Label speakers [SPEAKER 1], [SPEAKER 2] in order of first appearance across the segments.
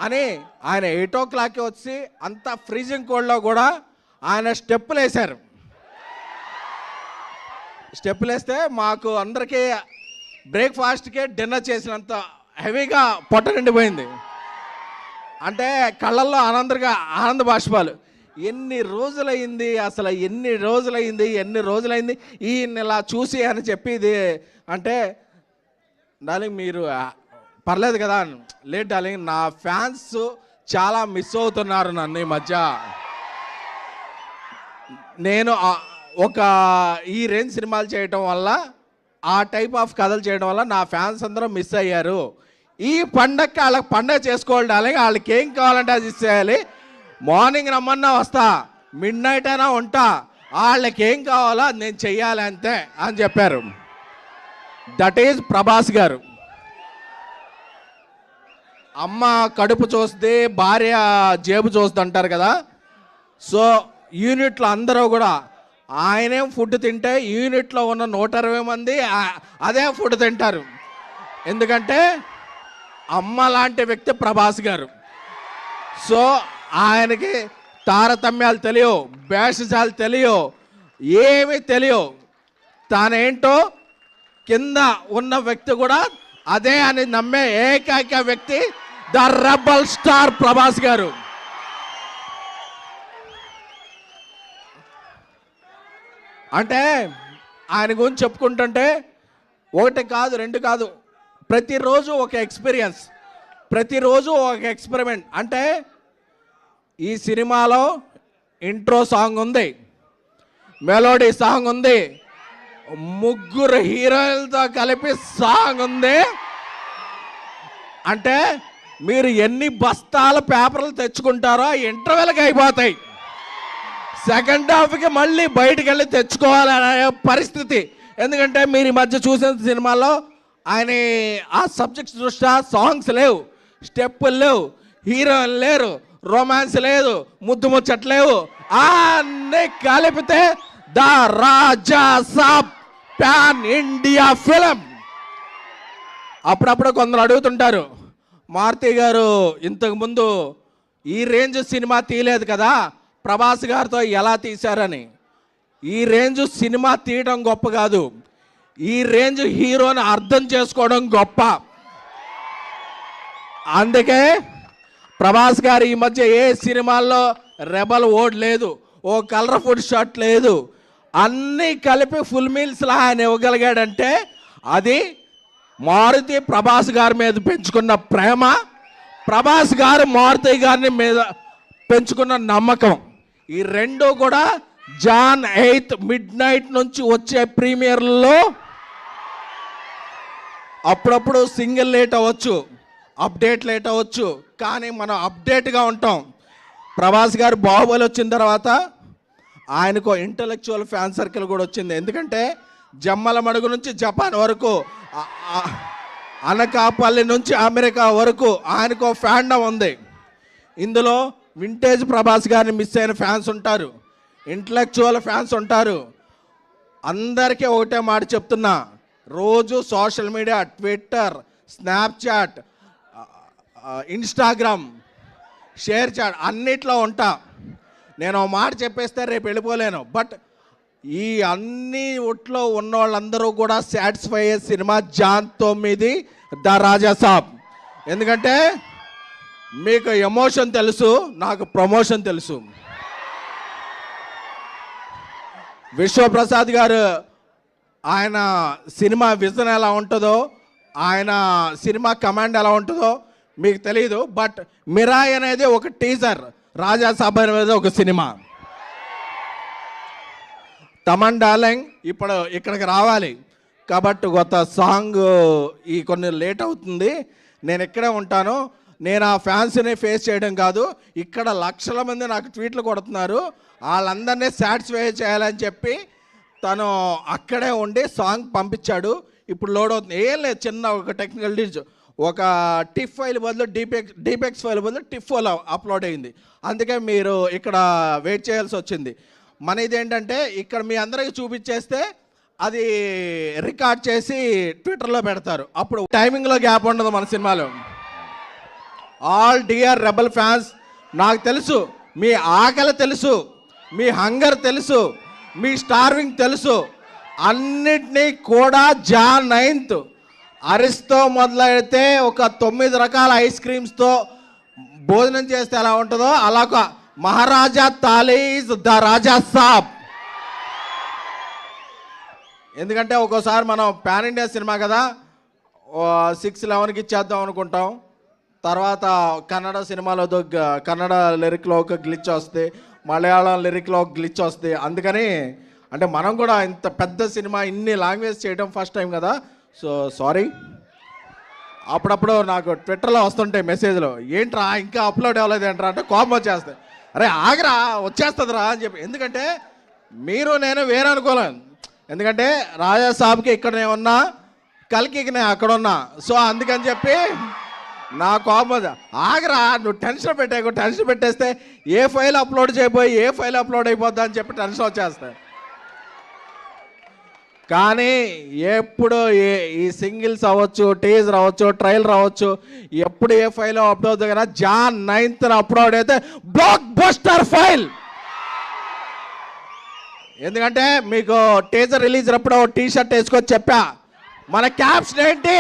[SPEAKER 1] అని ఆయన 8 o'clock వచ్చి అంత ఫ్రీజింగ్ కోల్డ్లో కూడా ఆయన స్టెప్పులు వేశారు. స్టెప్పులు వేస్తే మాకు అందరికీ బ్రేక్ఫాస్ట్కే డిన్నర్ చేసినంత హెవీగా పొట్ట నిండిపోయింది. అంటే కళ్ళల్లో ఆనంద బాష్పాలు. ఎన్ని రోజులైంది అసలు, ఎన్ని రోజులైంది ఈయన ఇలా చూసి అని చెప్పి అంటే డార్లింగ్ మీరు పర్లేదు కదా, లేదు డార్లింగ్ నా ఫ్యాన్స్ చాలా మిస్ అవుతున్నారు నన్ను ఈ మధ్య. నేను ఒక ఈ రేంజ్ సినిమాలు చేయటం వల్ల, ఆ టైప్ ఆఫ్ కథలు చేయడం వల్ల నా ఫ్యాన్స్ అందరూ మిస్ అయ్యారు. ఈ పండగకి వాళ్ళకి పండగ చేసుకోవాలి డార్లింగ్, వాళ్ళకి ఏం కావాలంటే అది ఇచ్చేయాలి. మార్నింగ్ రమ్మన్నా వస్తా, మిడ్ నైట్ అయినా ఉంటా, వాళ్ళకి ఏం కావాలో అది నేను చెయ్యాలి అంతే అని చెప్పారు. దట్ ఈజ్ ప్రభాస్ గారు. అమ్మ కడుపు చూస్తే భార్య జేబు చూస్తుంది అంటారు కదా. సో యూనిట్లో అందరూ కూడా ఆయనేం ఫుడ్ తింటే యూనిట్లో ఉన్న 120 మంది అదే ఫుడ్ తింటారు. ఎందుకంటే అమ్మ లాంటి వ్యక్తి ప్రభాస్ గారు. సో ఆయనకి తారతమ్యాలు తెలియవు, భేషజాలు తెలియవు, ఏమీ తెలియవు. తానేంటో కింద ఉన్న వ్యక్తి కూడా అదే అని నమ్మే ఏకైక వ్యక్తి ద రెబల్ స్టార్ ప్రభాస్ గారు. అంటే ఆయన గురించి చెప్పుకుంటుంటే ఒకటి కాదు, రెండు కాదు, ప్రతిరోజు ఒక ఎక్స్పీరియన్స్, ప్రతిరోజు ఒక ఎక్స్పెరిమెంట్. అంటే ఈ సినిమాలో ఇంట్రో సాంగ్ ఉంది, మెలోడీ సాంగ్ ఉంది, 3 హీరోయిన్లతో కలిపి సాంగ్ ఉంది. అంటే మీరు ఎన్ని బస్తాల పేపర్లు తెచ్చుకుంటారో ఇంటర్వెల్కి అయిపోతాయి. సెకండ్ హాఫ్కి మళ్ళీ బయటికి వెళ్ళి తెచ్చుకోవాలనే పరిస్థితి. ఎందుకంటే మీరు ఈ మధ్య చూసిన సినిమాలో ఆయన ఆ సబ్జెక్ట్స్ దృష్ట్యా సాంగ్స్ లేవు, స్టెప్పులు లేవు, హీరోయిన్ లేరు, రొమాన్స్ లేదు, ముద్దు ముచ్చట్లేవు, అన్నీ కలిపితే the Raja Saab pan India film. అప్పుడప్పుడు కొందరు అడుగుతుంటారు, మారుతి గారు ఇంతకుముందు ఈ రేంజ్ సినిమా తీయలేదు కదా, ప్రభాస్ గారితో ఎలా తీశారని. ఈ రేంజ్ సినిమా తీయడం గొప్ప కాదు, ఈ రేంజ్ హీరోని అర్థం చేసుకోవడం గొప్ప. అందుకే ప్రభాస్ గారు ఈ మధ్య ఏ సినిమాల్లో రెబల్ ఓడ్ లేదు, ఓ కలర్ఫుల్ షర్ట్ లేదు, అన్నీ కలిపి ఫుల్ మీల్స్లా ఆయన ఇవ్వగలిగాడంటే అది మారుతి ప్రభాస్ గారి మీద పెంచుకున్న ప్రేమ, ప్రభాస్ గారు మారుతి గారిని మీద పెంచుకున్న నమ్మకం. ఈ రెండు కూడా జాన్ 8 మిడ్ నైట్ నుంచి వచ్చే ప్రీమియర్లో అప్పుడప్పుడు సింగిల్ లేట్ అవ్వచ్చు, అప్డేట్ లేట్ అవ్వచ్చు, కానీ మనం అప్డేట్గా ఉంటాం. ప్రభాస్ గారు బాహుబలి వచ్చిన తర్వాత ఆయనకు ఇంటలెక్చువల్ ఫ్యాన్ సర్కిల్ కూడా వచ్చింది. ఎందుకంటే జమ్మల మడుగు నుంచి జపాన్ వరకు, అనకాపల్లి నుంచి అమెరికా వరకు ఆయనకు ఫ్యాండమ్ ఉంది. ఇందులో వింటేజ్ ప్రభాస్ గారిని మిస్ అయిన ఫ్యాన్స్ ఉంటారు, ఇంటలెక్చువల్ ఫ్యాన్స్ ఉంటారు. అందరికీ ఒకటే మాట చెప్తున్నా, రోజు social media, Twitter, Snapchat, Instagram, ShareChat అన్నిట్లో ఉంటా. నేను ఒక మాట చెప్పేస్తే రేపు వెళ్ళిపోలేను. బట్ ఈ అన్ని ఒట్లో ఉన్న వాళ్ళందరూ కూడా సాటిస్ఫై అయ్యే సినిమా జాన్ 9 ద రాజా సాబ్. ఎందుకంటే మీకు ఎమోషన్ తెలుసు, నాకు ప్రమోషన్ తెలుసు. విశ్వప్రసాద్ గారు ఆయన సినిమా విజన్ ఎలా ఉంటుందో, ఆయన సినిమా కమాండ్ ఎలా ఉంటుందో మీకు తెలియదు. బట్ మిరాయ్ అనేది ఒక టీజర్, రాజా సాబ్ అనేది ఒక సినిమా. తమన్ డార్లింగ్ ఇప్పుడు ఇక్కడికి రావాలి కాబట్టి కొత్త సాంగ్ ఈ కొన్ని లేట్ అవుతుంది, నేను ఇక్కడే ఉంటాను. నేను ఆ ఫ్యాన్స్ని ఫేస్ చేయడం కాదు, ఇక్కడ లక్షల మంది నాకు ట్వీట్లు కొడుతున్నారు, వాళ్ళందరినీ సాటిస్ఫై చేయాలని చెప్పి తను అక్కడే ఉండి సాంగ్ పంపించాడు. ఇప్పుడు లోడ్ అవుతుంది. ఏం లేదు, చిన్న ఒక టెక్నికల్ డిజ్, ఒక టిఫ్ ఫైల్ బదులు డీపెక్స్ ఫైల్ బదులు టిఫ్ ఫైల్ అప్లోడ్ అయింది. అందుకే మీరు ఇక్కడ వెయిట్ చేయాల్సి వచ్చింది. మన ఇదేంటంటే ఇక్కడ మీ అందరికీ చూపించేస్తే అది రికార్డ్ చేసి ట్విట్టర్లో పెడతారు, అప్పుడు టైమింగ్లో గ్యాప్ ఉండదు మన సినిమాలో. ఆల్ డియర్ రెబల్ ఫ్యాన్స్, నాకు తెలుసు మీ ఆకలి తెలుసు, మీ హంగర్ తెలుసు, మీ స్టార్వింగ్ తెలుసు. అన్నిటినీ కూడా జాన్ 9th అరిస్తో మొదలైతే ఒక 9 రకాల ఐస్ క్రీమ్స్తో భోజనం చేస్తే ఎలా ఉంటుందో అలా ఒక మహారాజా తాలీజ్ ద రాజా సాబ్. ఎందుకంటే ఒక్కోసారి మనం పాన్ ఇండియా సినిమా కదా 6-11కి ఇచ్చేద్దాం అనుకుంటాం, తర్వాత కన్నడ సినిమాలో కన్నడ లిరిక్లో ఒక గ్లిచ్ వస్తే, మలయాళం లిరిక్లో ఒక గ్లిచ్ వస్తే, అందుకని అంటే మనం కూడా ఇంత పెద్ద సినిమా ఇన్ని లాంగ్వేజ్ చేయడం ఫస్ట్ టైం కదా, సో సారీ. అప్పుడప్పుడు నాకు ట్విట్టర్లో వస్తుంటాయి మెసేజ్లు, ఏంట్రా ఇంకా అప్లోడ్ అవ్వలేదు ఏంట్రా అంటే కోపం వచ్చేస్తాయి. అరే ఆగరా వచ్చేస్తుందిరా అని చెప్పి, ఎందుకంటే మీరు నేను వేరే అనుకోలేను. ఎందుకంటే రాజా సాబ్కి ఇక్కడ నేను ఉన్నా, కల్కికి నేను అక్కడ ఉన్నా, సో అందుకని చెప్పి నా కోపం. ఆగరా నువ్వు టెన్షన్ పెట్టేస్తే ఏ ఫైల్ అప్లోడ్ చేయబోయి ఏ ఫైల్ అప్లోడ్ అయిపోద్దా అని చెప్పి టెన్షన్ వచ్చేస్తాయి. కానీ ఎప్పుడు ఈ సింగిల్స్ అవ్వచ్చు, టీజర్ అవ్వచ్చు, ట్రైలర్ అవ్వచ్చు, ఎప్పుడు ఏ ఫైల్ అప్లోడ్ అవుతుంది కదా, జాన్ 9th అప్లోడ్ అయితే బ్లాక్ బస్టర్ ఫైల్. ఎందుకంటే మీకు టీజర్ రిలీజ్ అప్పుడు టీ షర్ట్ వేసుకొని చెప్పా, మన క్యాప్షన్ ఏంటి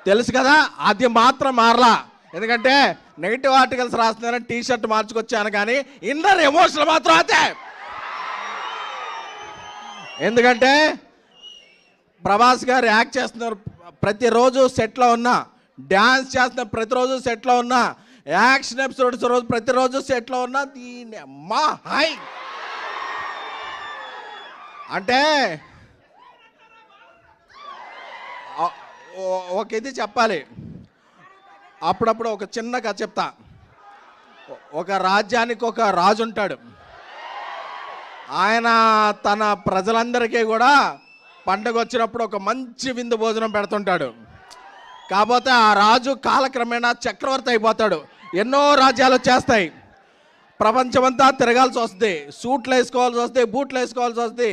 [SPEAKER 1] తెలుసు కదా, అది మాత్రం మారలా. ఎందుకంటే నెగిటివ్ ఆర్టికల్స్ రాస్తున్నారని టీ షర్ట్ మార్చుకొచ్చాను, కానీ ఇన్నర్ ఎమోషనల్ మాత్రం అదే. ఎందుకంటే ప్రభాస్ గారు యాక్ట్ చేస్తున్నారు ప్రతిరోజు సెట్లో ఉన్నా, డ్యాన్స్ చేస్తున్నారు ప్రతిరోజు సెట్లో ఉన్నా, యాక్షన్ ఎపిసోడ్స్ రోజు ప్రతిరోజు సెట్లో ఉన్నా. దీని అమ్మా హై అంటే ఒక ఇది చెప్పాలి. అప్పుడప్పుడు ఒక చిన్న కథ చెప్తా. ఒక రాజ్యానికి ఒక రాజు ఉంటాడు. ఆయన తన ప్రజలందరికీ కూడా పండగ వచ్చినప్పుడు ఒక మంచి విందు భోజనం పెడుతుంటాడు. కాకపోతే ఆ రాజు కాలక్రమేణా చక్రవర్తి అయిపోతాడు. ఎన్నో రాజ్యాలు వచ్చేస్తాయి, ప్రపంచమంతా తిరగాల్సి వస్తుంది, సూట్లు వేసుకోవాల్సి వస్తుంది, బూట్లు వేసుకోవాల్సి వస్తుంది.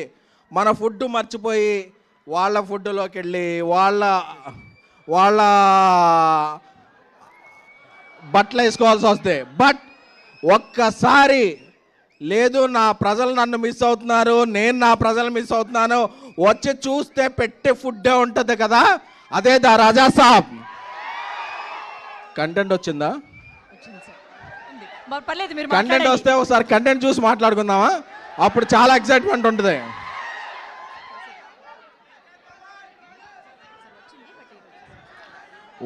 [SPEAKER 1] మన ఫుడ్ మర్చిపోయి వాళ్ళ ఫుడ్లోకి వెళ్ళి వాళ్ళ బట్టలు వేసుకోవాల్సి వస్తే, బట్ ఒక్కసారి లేదు నా ప్రజలు నన్ను మిస్ అవుతున్నారు, నేను నా ప్రజలు మిస్ అవుతున్నాను, వచ్చి చూస్తే పెట్టే ఫుడ్డే ఉంటుంది కదా, అదే ద రాజా సాబ్. కంటెంట్ వచ్చిందా? కంటెంట్ వస్తే ఒకసారి కంటెంట్ చూసి మాట్లాడుకుందామా? అప్పుడు చాలా ఎక్సైట్మెంట్ ఉంటుంది.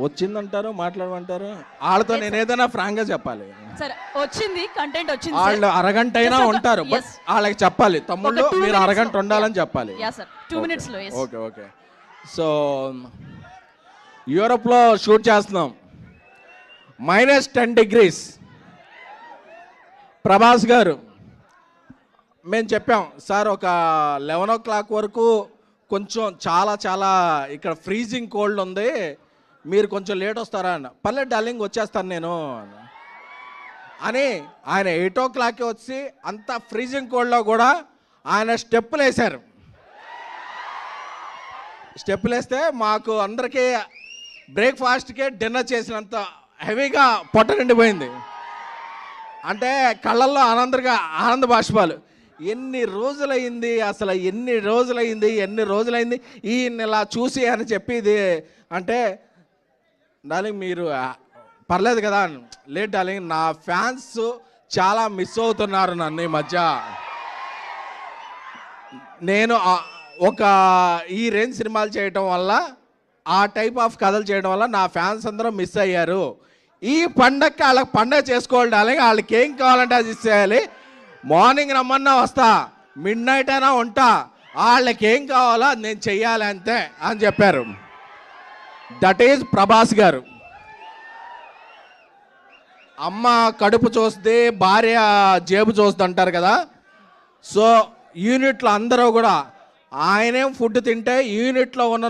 [SPEAKER 1] వచ్చిందంటారు, మాట్లాడమంటారు. వాళ్ళతో నేను ఏదైనా ఫ్రాంక్ గా చెప్పాలి.
[SPEAKER 2] వచ్చింది కంటెంట్ వచ్చింది,
[SPEAKER 1] వాళ్ళు అరగంట అయినా ఉంటారు, బట్ వాళ్ళకి చెప్పాలి తమ్ముళ్ళు మీరు అరగంట ఉండాలని చెప్పాలి.
[SPEAKER 2] 2 minutes లో.
[SPEAKER 1] Okay okay. సో యూరోప్లో షూట్ చేస్తున్నాం, -10 degrees. ప్రభాస్ గారు మేము చెప్పాం సార్ ఒక 11 o'clock వరకు కొంచెం చాలా ఇక్కడ ఫ్రీజింగ్ కోల్డ్ ఉంది, మీరు కొంచెం లేట్ వస్తారా అన్న. పర్లేదు డార్లింగ్ వచ్చేస్తాను నేను అని ఆయన 8 o'clock వచ్చి అంత ఫ్రీజింగ్ కోల్డ్లో కూడా ఆయన స్టెప్పులు వేశారు. స్టెప్పులు వేస్తే మాకు అందరికీ బ్రేక్ఫాస్ట్కే డిన్నర్ చేసినంత హెవీగా పొట్ట నిండిపోయింది. అంటే కళ్ళల్లో ఆనంద బాష్పాలు. ఎన్ని రోజులైంది ఈయన ఇలా చూసి అని చెప్పి ఇది అంటే, డార్లింగ్ మీరు పర్లేదు కదా, లేదు డార్లింగ్ నా ఫ్యాన్స్ చాలా మిస్ అవుతున్నారు నన్ను ఈ మధ్య, నేను ఒక ఈ రేంజ్ సినిమాలు చేయటం వల్ల, ఆ టైప్ ఆఫ్ కథలు చేయడం వల్ల నా ఫ్యాన్స్ అందరూ మిస్ అయ్యారు. ఈ పండగకి వాళ్ళకి పండగ చేసుకోవాలి డార్లింగ్, వాళ్ళకి ఏం కావాలంటే అది ఇచ్చేయాలి, మార్నింగ్ రమ్మన్నా వస్తా, మిడ్-నైట్ అయినా ఉంటా, వాళ్ళకి ఏం కావాలో అది నేను చెయ్యాలి అంతే అని చెప్పారు. దట్ ఈజ్ ప్రభాస్ గారు. అమ్మ కడుపు చూస్తే భార్య జేబు చూస్తుంది అంటారు కదా, సో యూనిట్లో అందరూ కూడా ఆయనేం ఫుడ్ తింటే యూనిట్లో ఉన్న